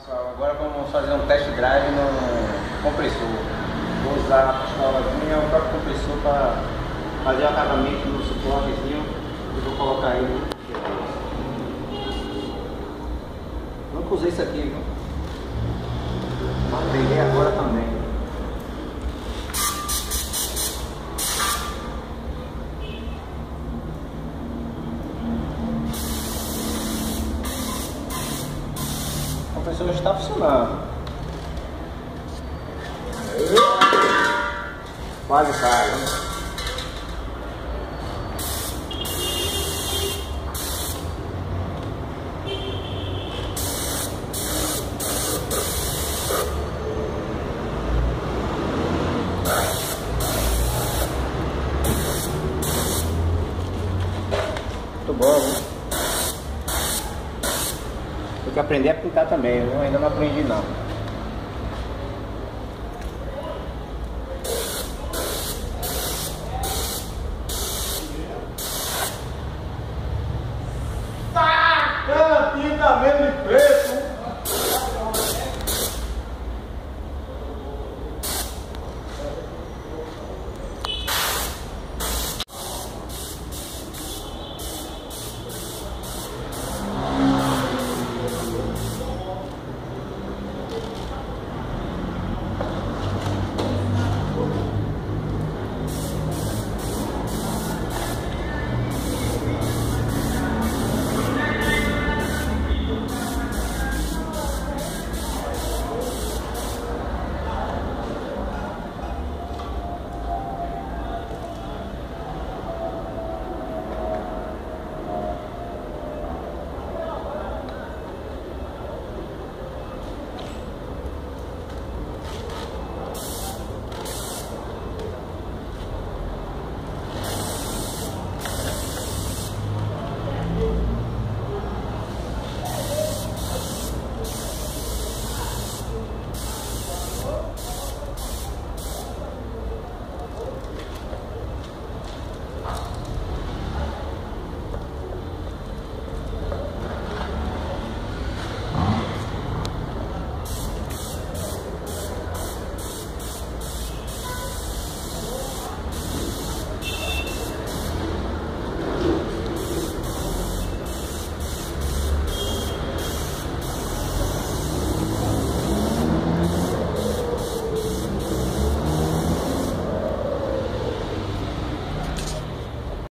Pessoal, agora vamos fazer um test drive no compressor. Vou usar a pistolazinha, o próprio compressor para fazer o acabamento no suportezinho e vou colocar ele depois. Nunca usei isso aqui, viu? Mas peguei agora também. O compressor já está funcionando. Quase cai, né? Muito bom, né? Tem que aprender a pintar também, eu ainda não aprendi não. Taca, pinta mesmo de preto.